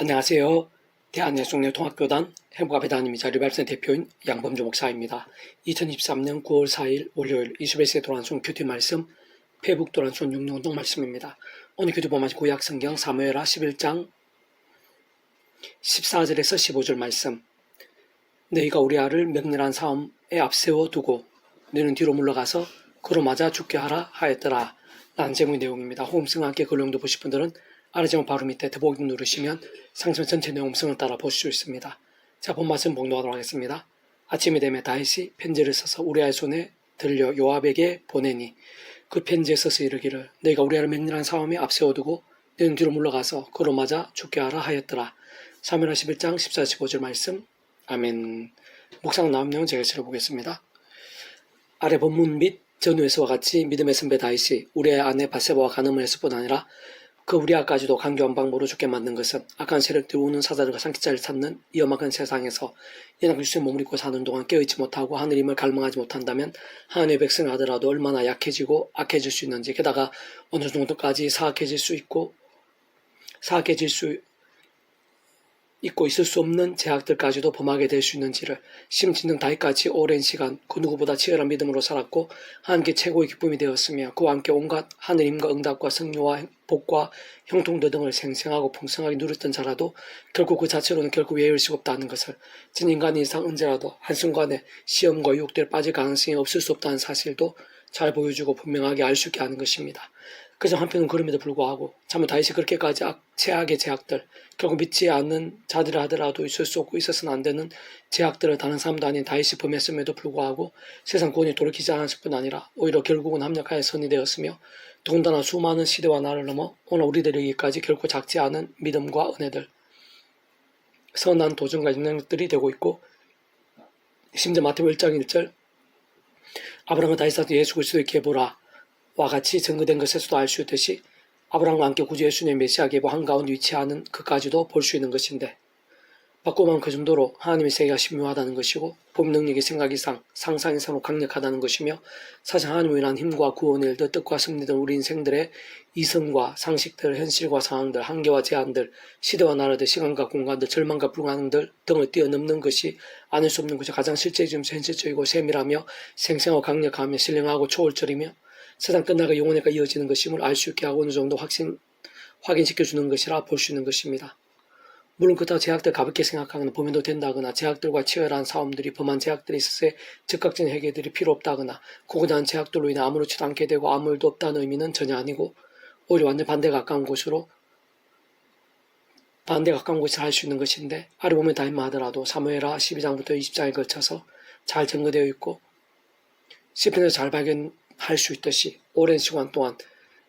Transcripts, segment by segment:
안녕하세요. 대한예수통합교단 행복아베다님이자 리발센 대표인 양범주 목사입니다. 2023년 9월 4일 월요일 21세 도란손 큐티 말씀 페북 도란손 6운동 말씀입니다. 오늘 큐티 본문 구약성경 사무엘하 11장 14절에서 15절 말씀. 너희가 우리아를 맹렬한 싸움에 앞세워 두고 너는 뒤로 물러가서 그로 맞아 죽게 하라 하였더라 라는 제목의 내용입니다. 호음성과 함께 그 내용도 보실 분들은 아래 제목 바로 밑에 더보기 누르시면 상점 전체 내용성을 따라 보실 수 있습니다. 자, 본 말씀 봉독하도록 하겠습니다. 아침이 되면 다윗이 편지를 써서 우리아의 손에 들려 요압에게 보내니 그 편지에 써서 이르기를 너희가 우리아를 맹렬한 싸움에 앞세워두고 너희는 뒤로 물러가서 그로 맞아 죽게 하라 하였더라. 사무엘하 11장 14, 15절 말씀. 아멘. 묵상 나온 내용 제가 읽어보겠습니다. 아래 본문 및 전후에서와 같이 믿음의 선배 다윗이 우리아의 아내 바세바와 간음을 했을 뿐 아니라 그 우리아까지도 강교한 방법으로 죽게 만든 것은 악한 세력들이 우는 사자들과 산기자를 찾는 이 험악한 세상에서 연약한 주에 몸을 입고 사는 동안 깨어있지 못하고 하늘 힘을 갈망하지 못한다면 하나님의 백성을 하더라도 얼마나 약해지고 악해질 수 있는지, 게다가 어느 정도까지 사악해질 수 있고 있을 수 없는 제약들까지도 범하게 될 수 있는지를 심진등 다윗같이 오랜 시간 그 누구보다 치열한 믿음으로 살았고 하나님께 최고의 기쁨이 되었으며 그와 함께 온갖 하늘 힘과 응답과 승리와 복과 형통도 등을 생생하고 풍성하게 누렸던 자라도 결국 그 자체로는 결코 외울 수가 없다는 것을, 진 인간의 이상 언제라도 한순간에 시험과 유혹들에 빠질 가능성이 없을 수 없다는 사실도 잘 보여주고 분명하게 알 수 있게 하는 것입니다. 그저 한편은 그럼에도 불구하고 참으로 다윗이 그렇게까지 최악의 제약들, 결국 믿지 않는 자들을 하더라도 있을 수 없고 있어서는 안 되는 제약들을 다른 사람도 아닌 다윗이 범했음에도 불구하고 세상 구원이 돌이키지 않았을 뿐 아니라 오히려 결국은 합력하여 선이 되었으며 더군다나 수많은 시대와 나를 넘어 오늘 우리들에게까지 결코 작지 않은 믿음과 은혜들, 선한 도전과 능력들이 되고 있고, 심지어 마태복음 1장 1절 아브라함과 다윗한테 예수 그리스도의 계보라 와 같이 증거된 것에서도 알 수 있듯이 아브라함과 함께 구주 예수님의 메시아 계보 한가운데 위치하는 그까지도 볼 수 있는 것인데, 바꾸면 그 정도로 하나님의 세계가 신묘하다는 것이고 법 능력의 생각 이상 상상 이상으로 강력하다는 것이며 사실 하나님을 위한 힘과 구원의 일들, 뜻과 승리들, 우리 인생들의 이성과 상식들, 현실과 상황들, 한계와 제한들, 시대와 나라들, 시간과 공간들, 절망과 불가능들 등을 뛰어넘는 것이 아닐 수 없는 것이 가장 실제이면서 현실적이고 세밀하며 생생하고 강력하며 신령하고 초월적이며 세상 끝날과 영원에가 이어지는 것임을 알 수 있게 하고 어느 정도 확인시켜주는 것이라 볼 수 있는 것입니다. 물론 그렇다고 제약들 가볍게 생각하거나 보면도 된다거나 제약들과 치열한 싸움들이 범한 제약들이 있어서 즉각적인 해결들이 필요 없다거나 고고한 제약들로 인해 아무렇지도 않게 되고 아무 일도 없다는 의미는 전혀 아니고 오히려 완전 반대에 가까운 곳을 할 수 있는 것인데, 아래 보면 다윗만 하더라도 사무엘하 12장부터 20장에 걸쳐서 잘 증거되어 있고 시편에서 잘 발견할 수 있듯이 오랜 시간 동안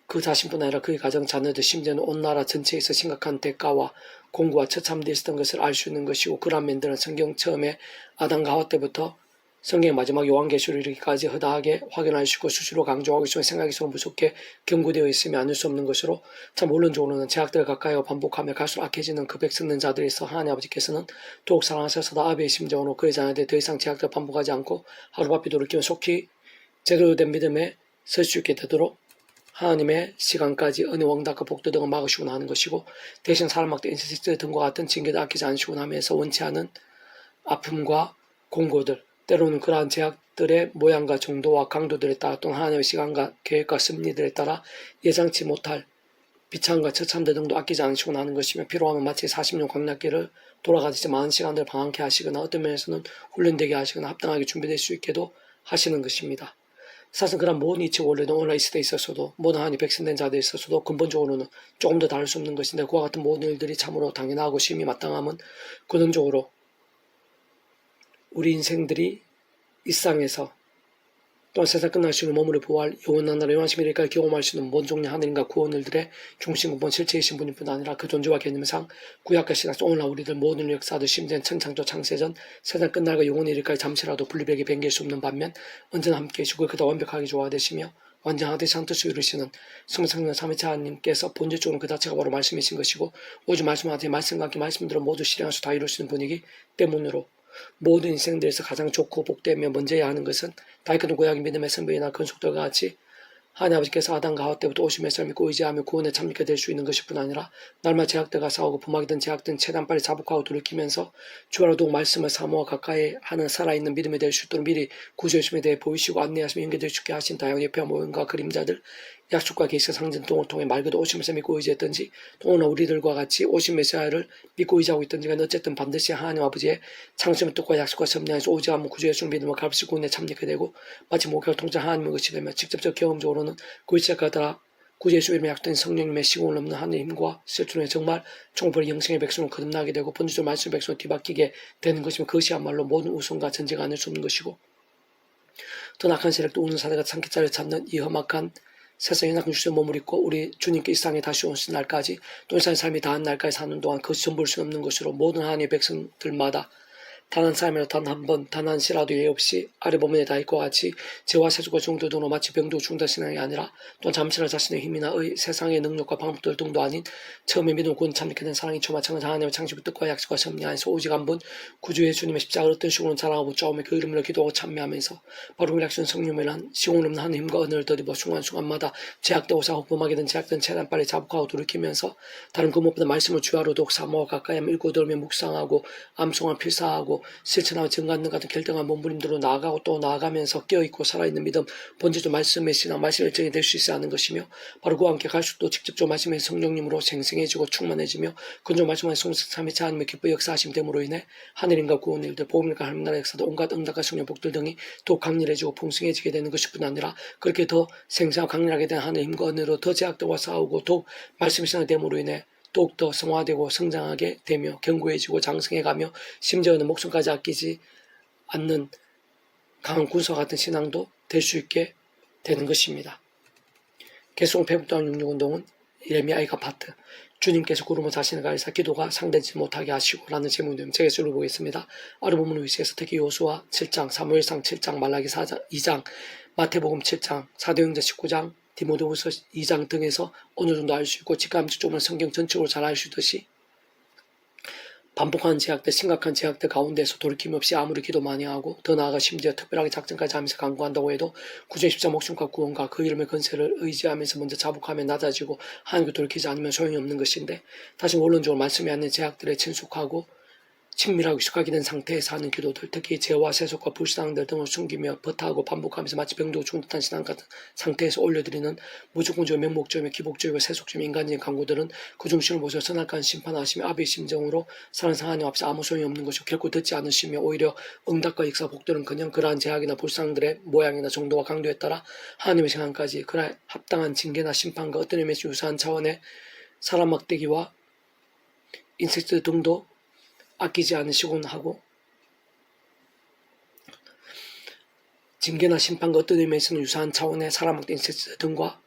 그 자신뿐 아니라 그의 가정 자녀들, 심지어는 온 나라 전체에서 심각한 대가와 공고와 처참되어 있었던 것을 알 수 있는 것이고, 그러한 면들은 성경 처음에 아담과 하와 때부터 성경의 마지막 요한계시록 이르기까지 허다하게 확인할 수 있고 수시로 강조하고 있으며 생각이 서로 무섭게 경고되어 있으며 아닐 수 없는 것으로, 참 원론적으로는 제약들을 가까이 반복하며 갈수록 악해지는 그 백성된 자들에서 하나님 아버지께서는 더욱 사랑하셔서 아비의 심정으로 그의 자녀들이 더 이상 제약들을 반복하지 않고 하루바삐 돌이키며 속히 제대로 된 믿음에 설 수 있게 되도록 하나님의 시간까지 은혜, 원답과 복도 등을 막으시고 하는 것이고, 대신 사람학대, 인세스트 등과 같은 징계도 아끼지 않으시고 하면서 원치 않은 아픔과 공고들, 때로는 그러한 제약들의 모양과 정도와 강도들에 따라 또는 하나님의 시간과 계획과 섭리들에 따라 예상치 못할 비참과 처참들 등도 아끼지 않으시고 하는 것이며, 필요하면 마치 40년 광약길을 돌아가듯이 많은 시간들을 방황케 하시거나 어떤 면에서는 훈련되게 하시거나 합당하게 준비될 수 있게도 하시는 것입니다. 사실 그런 모든 이치 원리는 오늘날 이 시대에 있어서도 모든 하나님 백성된 자들에 있어서도 근본적으로는 조금 더 다를 수 없는 것인데, 그와 같은 모든 일들이 참으로 당연하고 심히 마땅함은 근원적으로 우리 인생들이 일상에서 또한 세상 끝날 수 있는 몸으로 보호할 영원한 나라 영원하신 미래까지 경험할 수 있는 모든 종류 하늘인과 구원일들의 중심 근본 실체이신 분일뿐 아니라 그 존재와 개념상 구약과 신약 오늘날 우리들 모든 역사들 심지어는 천창조 창세전 세상 끝날과 영원의 일까지 잠시라도 분리되게 변개할 수 없는 반면 언제나 함께 계시고 그다 완벽하게 조화되시며 완전하되 상뜻을 이루시는 성성령 삼위체 하나님께서 본질적으로 그 자체가 바로 말씀이신 것이고, 오직 말씀하되 말씀과 함께 말씀대로 모두 실행할 수 다 이루시는 분이기 때문으로 모든 인생들에서 가장 좋고 복되며 먼저 해야 하는 것은 다윗 같은 구약의 믿음의 선배이나 근속들과 같이 하나님 아버지께서 아담과 하와 때부터 오심에서 믿고 의지하며 구원에 참여하게 될 수 있는 것일 뿐 아니라 날마다 제약들과 싸우고 부막이든 제약든 최대한 빨리 자복하고 돌이키면서 주와 더욱 말씀을 사모와 가까이 하는 살아있는 믿음이 될 수 있도록 미리 구주의심에 대해 보이시고 안내하시며 연결될 수 있게 하신 다양한 예표와 모형과 그림자들 약속과 계시의 상징 등을 통해 말 그대로 오심에서 믿고 의지했든지 또 오늘 우리들과 같이 오신 메시아를 믿고 의지하고 있든지가 어쨌든 반드시 하나님 아버지의 창조의 뜻과 약속과 섭리하에서 오직 않는 구주의 수 믿음과 값없이 구원에 참여하게 되고 마치 목회를 통장 하나님의 것이 되며 직접적 경험적으로는 구주의자가 구주 예수 이름의 약된 성령님의 시공을 넘는 하나님의 힘과 실존에 정말 총벌이 영생의 백성을 거듭나게 되고 본주적 말씀의 백성을 뒤바뀌게 되는 것이며 그것이야말로 모든 우승과 전제가 아닐 수 없는 것이고 더 악한 세력도 우는 사대가 산기자를 찾는 이 험악한 세상의 낙한 주제 몸을 입고 우리 주님께 이 세상에 다시 오신 날까지 또 이 세상의 삶이 다한 날까지 사는 동안 그것이 전부일 수 없는 것으로 모든 하나님의 백성들마다 단 한 사람이라 단 한 번, 단 한 시라도 예의 없이 아래 보면에 다 있고 같이 죄와 세속과 정도 등으로 마치 병도 중다 신앙이 아니라 또한 잠시나 자신의 힘이나 세상의 능력과 방법들 등도 아닌 처음에 믿음 구원 참되게 된 사랑이 초마창은 하나님의 창조의 뜻과 약속과 섭리 안에서 오직 한 분 구주의 주님의 십자가를 어떤 식으로 자랑하고 싸움에 그 이름으로 기도하고 참여하면서 바로 그 약속은 성령이란 시공 없는 하나님과 은혜를 더디고 순간순간마다 제약되고 사고 범하게 된 제약된 최대한 빨리 자복하고 돌이키면서 다른 그 무엇보다 말씀을 주야로 더욱 사모와 가까이 하며 읽고 들으며 묵상하고 암송을 필사하고 실천하고 증거하는 같은 결정한 몸부림대로 나아가고 또 나아가면서 깨어있고 살아있는 믿음 본질도 말씀의 신앙 말씀의 일정이 될 수 있어야 하는 것이며 바로 그와 함께 갈수록 또 직접적으로 말씀의 성령님으로 생생해지고 충만해지며 근종 말씀의 성성 삼위체 하나님의 기뻐 역사하심 됨으로 인해 하늘인과 구원의 일들 복음과 하나님 나라 역사도 온갖 응답과 성령 복들 등이 더욱 강렬해지고 풍성해지게 되는 것일 뿐 아니라 그렇게 더 생생하고 강렬하게 된 하늘의 힘과 은혜로 더 제약들과 싸우고 더욱 말씀의 신앙이 됨으로 인해 더욱더 성화되고 성장하게 되며 견고해지고 장성해가며 심지어는 목숨까지 아끼지 않는 강한 군사 같은 신앙도 될 수 있게 되는 것입니다. 개송 페북도안 66운동은 예레미야이가 파트 주님께서 구름을 자신을 가리사 기도가 상대지 못하게 하시고 라는 제목입니다. 제가 주를 보겠습니다. 아르본문 위시에서 특히 요수아 7장, 사무엘상 7장, 말라기 4장, 2장, 마태복음 7장, 사도행전 19장, 디모데후서 2장 등에서 어느 정도 알 수 있고 직감적으로 성경 전체적으로 잘 알 수 있듯이 반복하는 제약들, 심각한 제약들 가운데서 돌이킴 없이 아무리 기도 많이 하고 더 나아가 심지어 특별하게 작전까지 하면서 강구한다고 해도 구주의 십자 목숨과 구원과 그 이름의 건세를 의지하면서 먼저 자복하며 낮아지고 하나님께 돌이키지 않으면 소용이 없는 것인데 다시 원론적으로 말씀이 않는 제약들에 친숙하고 친밀하고 익숙하게 된 상태에서 하는 기도들, 특히 죄와 세속과 불신앙들 등을 숨기며 버타하고 반복하면서 마치 병도 죽은 듯한 신앙 같은 상태에서 올려드리는 무조건적이고 명목적이며 기복적이고 세속적이며 인간적인 강구들은 그 중심을 보셔 선악한 심판하시며 아비의 심정으로 사는 하나님 앞에서 아무 소용이 없는 것이고 결코 듣지 않으시며 오히려 응답과 역사 복들은 그냥 그러한 제약이나 불상들의 모양이나 정도와 강도에 따라 하나님의 생각까지 그러한 합당한 징계나 심판과 어떤 의미에서 유사한 차원의 사람 막대기와 인섹트 등도 아끼지 않으시곤 하고 징계나 심판과 어떤 의미에서는 유사한 차원의 사람학대 인섹트 등과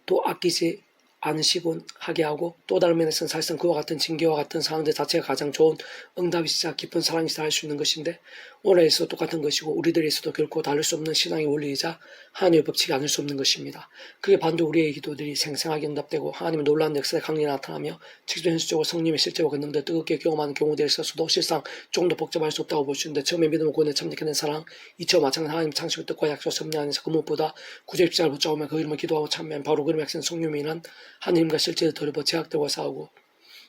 또 아끼지 않으시곤 하게 하고 또 다른 면에서는 사실상 그와 같은 징계와 같은 상황들 자체가 가장 좋은 응답이시자 깊은 사랑이시자 할 수 있는 것인데 오늘에서 똑같은 것이고 우리들에서도 결코 다를 수 없는 신앙의 원리이자 하나님의 법칙이 아닐 수 없는 것입니다. 그게 반도 우리의 기도들이 생생하게 응답되고 하나님의 놀라운 역사에 강력히 나타나며 직접 현실적으로 성령의 실제와 권능들 뜨겁게 경험하는 경우들에 있어서도 실상 조금 더 복잡할 수 없다고 볼 수 있는데 처음에 믿음을 구원에 참되게 된 사랑 이처와 마찬가지 하나님 창조의 뜻과 약속 섭리 안에서 그 무엇보다 구주의 십자가를 붙잡으며 그 이름을 기도하고 참여한 바로 그 이름의 약신 성령이란 하나님과 실제로 더럽어 제약들과 싸우고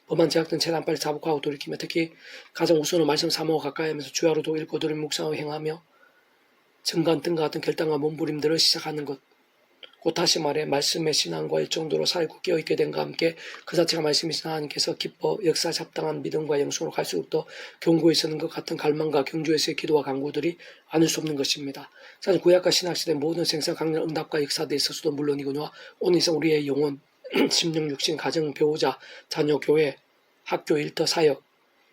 범한 제약들은 최대한 빨리 자복하고 돌이키며 특히 가장 우선은 말씀 사모와 가까이 하면서 주야로도 읽고 들으며 묵상하고 행하며 증간 등과 같은 결단과 몸부림들을 시작하는 것. 곧 다시 말해 말씀의 신앙과 일정도로 살고 깨어있게 된과 함께 그 자체가 말씀이신 하나님께서 기뻐 역사에 합당한 믿음과 영성으로 갈수록 더 견고해지는 것 같은 갈망과 경주에서의 기도와 간구들이 아닐 수 없는 것입니다. 사실 구약과 신약시대 모든 생생 강렬 응답과 역사들에 있어서도 물론이거니와 오늘 이상 우리의 영혼 심령, 육신, 가정, 배우자, 자녀, 교회, 학교, 일터, 사역,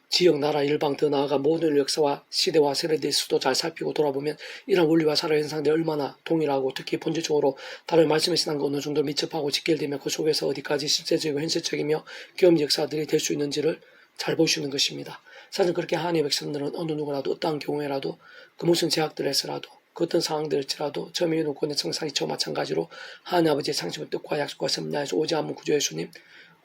지역, 나라, 일방 더 나아가 모든 역사와 시대와 세대들의 수도 잘 살피고 돌아보면 이런 원리와 살아 현상들이 얼마나 동일하고 특히 본질적으로 다른 말씀의 신앙과 어느 정도 밀접하고 직결되며 그 속에서 어디까지 실제적이고 현실적이며 경험 역사들이 될 수 있는지를 잘 볼 수 있는 것입니다. 사실 그렇게 하나님의 백성들은 어느 누구라도 어떠한 경우에라도 그 무슨 제약들에서라도 그 어떤 상황들일지라도 처음에 이루고는 청산이 저와 마찬가지로 하나님 아버지의 창조의 뜻과 약속과 섭리하에서 오지 않는 구주 예수님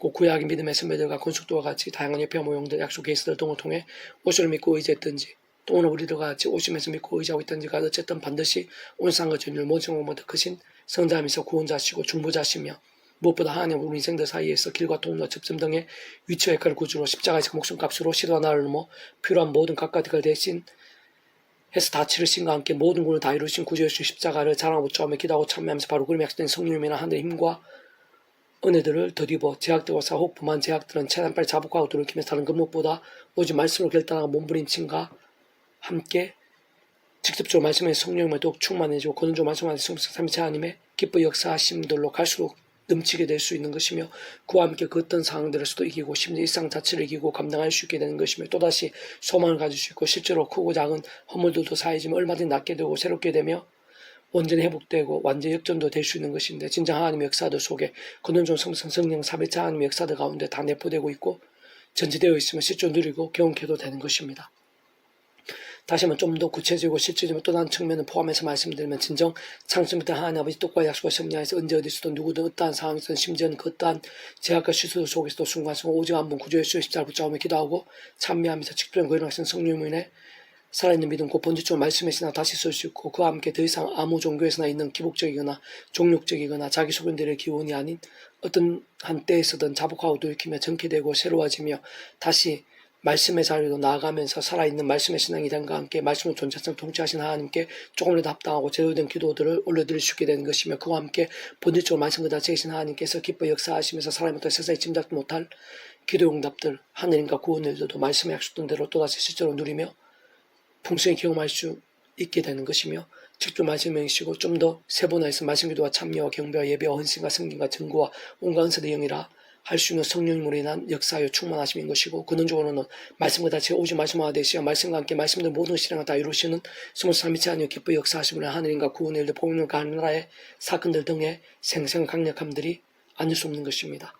그 구약의 믿음의 선배들과 건축도와 같이 다양한 예표 모형들 약속 계시들 등을 통해 오시를 믿고 의지했든지 또 오늘 우리들과 같이 오시면서 믿고 의지하고 있든지가 어쨌든 반드시 온상과 전율 모든 것보다 크신 성자이면서 구원자시고 중보자시며 무엇보다 하나님 우리 인생들 사이에서 길과 통로 접점 등의 위치와 역할을 구주로 십자가에서 그 목숨값으로 시도와 나를 넘어 필요한 모든 각가지가 대신 해서 다 치르신과 함께 모든 군을 다 이루신 구주예수 십자가를 자랑하고 처음에 기도하고 참여하면서 바로 그림에 약속된 성령님이나 하늘의 힘과 은혜들을 덧입어 제약들과 사혹 범한 제약들은 최대한 빨리 자복하고 돌이키면서 다른 그 무엇보다 오직 말씀으로 결단하고 몸부림침과 함께 직접적으로 말씀의 성령님을 더욱 충만해지고 거듭적으로 말씀하는 성령 삼위체 하나님의 기뻐 역사하심들로 갈수록 넘치게 될 수 있는 것이며 그와 함께 그 어떤 상황들에서도 이기고 심지어 일상 자체를 이기고 감당할 수 있게 되는 것이며 또다시 소망을 가질 수 있고 실제로 크고 작은 허물들도 사해지면 얼마든지 낫게 되고 새롭게 되며 온전히 회복되고 완전 역전도 될 수 있는 것인데 진짜 하나님의 역사들 속에 근원종 성령 삼위체 하나님의 역사들 가운데 다 내포되고 있고 전제되어 있으면 실제 누리고 경험해도 되는 것입니다. 다시 한번 좀 더 구체적이고 실질적으로 또 다른 측면을 포함해서 말씀드리면 진정 창조부터 하나님 아버지 뜻과 약속과 섭리하에서 언제 어디서든 누구든 어떠한 상황에서든 심지어는 그 어떠한 제약과 실수 속에서도 순간순간 오직 한 분 구주예수 십자가를 붙잡으며 기도하고 참여하면서 직접적인 거룩한 성령님의 살아있는 믿음 곧 본질적으로 말씀의 신앙 다시 쓸 수 있고 그와 함께 더 이상 아무 종교에서나 있는 기복적이거나 종욕적이거나 자기 소견들의 기원이 아닌 어떤 한때에서든 자복하고 돌이키며 정케되고 새로워지며 다시 말씀의 자리로 나아가면서 살아있는 말씀의 신앙이 된과 함께 말씀의 존재성 통치하신 하나님께 조금이라도 합당하고 제대로된 기도들을 올려드릴 수 있게 되는 것이며 그와 함께 본질적으로 말씀 그 자체이신 하나님께서 기뻐 역사하시면서 사람부터 세상에 짐작도 못할 기도 응답들 하늘님과 구원들도 말씀의 약속된 대로 또다시 실제로 누리며 풍성히 경험할 수 있게 되는 것이며 직접 말씀이시고 좀 더 세분화해서 말씀 기도와 참여와 경배와 예배와 헌신과 성김과 증거와 온갖 은사의 영이라 할 수 있는 성령님으로 인한 역사여 충만하심인 것이고 근원적으로는 말씀과 같이 오직 말씀화 되시어 말씀과 함께 말씀들 모든 실행을 다 이루시는 스물 삼위체 하나님의 기뻐 역사하심으로 하늘인과 구원의 일들 복음과 하나라의 사건들 등의 생생 강력함들이 아닐 수 없는 것입니다.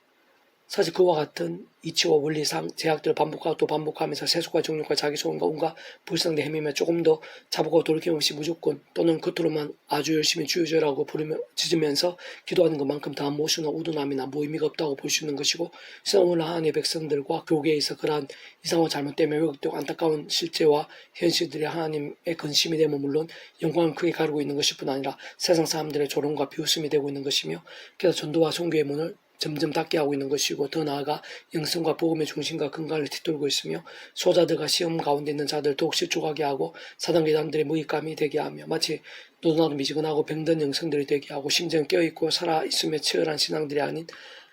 사실 그와 같은 이치와 원리상 제약들을 반복하고 또 반복하면서 세속과 정욕과 자기 소원과 온갖 불상대 헤매며 조금 더 자복하고 돌이킴 없이 무조건 또는 겉으로만 아주 열심히 주여져라고 부르며 짖으면서 기도하는 것만큼 다한 모순이나 우둔함이나 무의미가 없다고 볼 수 있는 것이고 세상을 하나님의 백성들과 교계에서 그러한 이상한 잘못 때문에 왜곡되고 안타까운 실제와 현실들이 하나님의 근심이 되면 물론 영광을 크게 가르고 있는 것일 뿐 아니라 세상 사람들의 조롱과 비웃음이 되고 있는 것이며 그래서 전도와 선교의 문을 점점 닫게 하고 있는 것이고 더 나아가 영성과 복음의 중심과 근간을 뒤돌고 있으며 소자들과 시험 가운데 있는 자들 더욱 실족하게 하고 사단 괴담들의 무익감이 되게 하며 마치 노도나도 미지근하고 병든 영성들이 되게 하고 심지어 깨어있고 살아있으며 치열한 신앙들이 아닌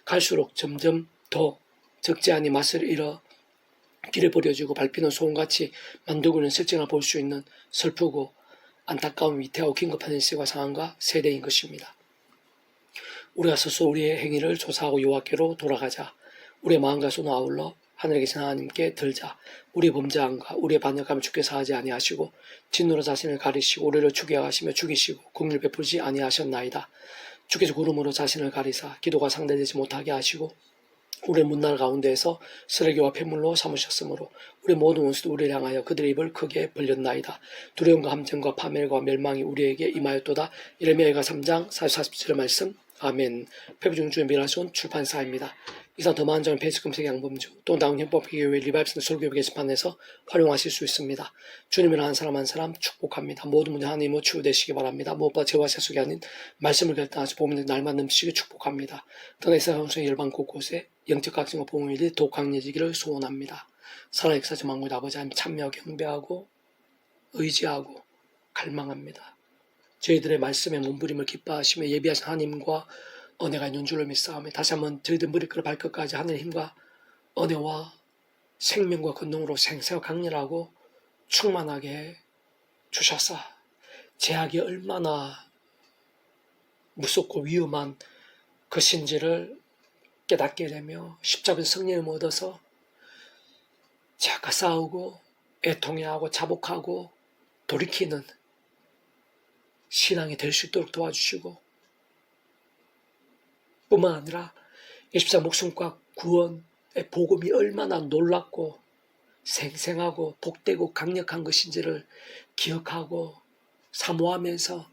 갈수록 점점 더 적지 않은 맛을 잃어 길을 버려지고 밟히는 소음같이 만들고 있는 실정을 볼 수 있는 슬프고 안타까운 위태하고 긴급한 일세와 상황과 세대인 것입니다. 우리가 스스로 우리의 행위를 조사하고 여호와께로 돌아가자. 우리의 마음과 손을 아울러 하늘에 계신 하나님께 들자. 우리의 범죄함과 우리의 반역함을 주께 사하지 아니하시고 진노로 자신을 가리시고 우리를 죽여가시며 죽이시고 긍휼 베풀지 아니하셨나이다. 주께서 구름으로 자신을 가리사 기도가 상대되지 못하게 하시고 우리의 문날 가운데에서 쓰레기와 폐물로 삼으셨으므로 우리 모든 원수도 우리를 향하여 그들의 입을 크게 벌렸나이다. 두려움과 함정과 파멸과 멸망이 우리에게 임하였도다. 이레미야가 3장 40-47의 말씀. 아멘. 페부중주의 미라손 출판사입니다. 이상 더 많은 점은 페이스 검색 양범주 또 나온 형법교회 리바이브스 설교회 게시판에서 활용하실 수 있습니다. 주님을 한 사람 한 사람 축복합니다. 모든 분들 하나님의 치유되시기 바랍니다. 무엇보다 죄와 세속이 아닌 말씀을 결단하시 보면 날만 넘치게 축복합니다. 떠나 이스라엘 방송의 열방 곳곳에 영적 각성과 복음의 일이 더욱 강해지기를 소원합니다. 살아역사주 만국의 아버지 하나님 참여하고 경배하고 의지하고 갈망합니다. 저희들의 말씀에 몸부림을 기뻐하시며 예비하신 하나님과 은혜가 있는 줄로 믿사오며 다시 한번 저희들 머리끝 발끝까지 하늘의 힘과 은혜와 생명과 권능으로 생생하고 강렬하고 충만하게 주셔서 제약이 얼마나 무섭고 위험한 것인지를 깨닫게 되며 십자군 성령을 얻어서 제약과 싸우고 애통해하고 자복하고 돌이키는 신앙이 될 수 있도록 도와주시고 뿐만 아니라 예수님 목숨과 구원의 복음이 얼마나 놀랍고 생생하고 복되고 강력한 것인지를 기억하고 사모하면서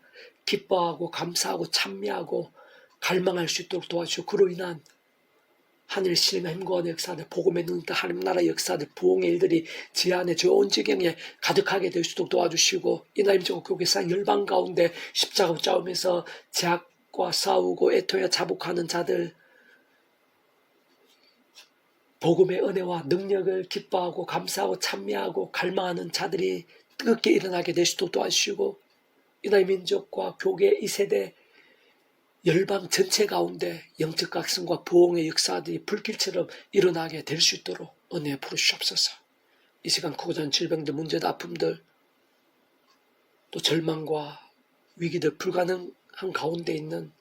기뻐하고 감사하고 찬미하고 갈망할 수 있도록 도와주시고 그로 인한 하늘 신의 힘과 역사들 복음의 눈이다 하나님 나라 역사들 부흥의 일들이 제 안에 좋은 지경에 가득하게 될 수 있도록 도와주시고 이 나임적 교회상 열방 가운데 십자가 붙잡으면서 제약 죄악과 싸우고 애토야 자복하는 자들, 복음의 은혜와 능력을 기뻐하고 감사하고 찬미하고 갈망하는 자들이 뜨겁게 일어나게 되시도록 도와주시고, 이나의 민족과 교계 이 세대 열방 전체 가운데 영적 각성과 부흥의 역사들이 불길처럼 일어나게 될 수 있도록 은혜 부르시옵소서. 이 시간 크고자 하는 질병들, 문제들, 아픔들, 또 절망과 위기들, 불가능한 가운데 있는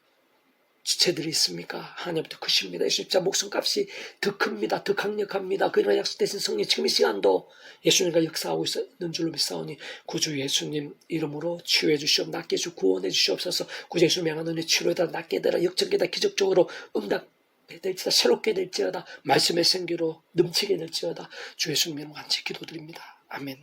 지체들이 있습니까? 하나님부터 크십니다. 예수님자 목숨값이 더 큽니다. 더 강력합니다. 그러나 약속되신 성령 지금 이 시간도 예수님과 역사하고 있는 줄로 믿사오니 구주 예수님 이름으로 치유해 주시옵, 낫게 주 구원해 주시옵소서. 구주 예수님 향한 은혜 치료에다 낫게 되라, 역전게다 기적적으로 응답 될지어다, 새롭게 될지어다, 말씀의 생기로 넘치게 될지어다. 주 예수님 이름 간절히 기도드립니다. 아멘.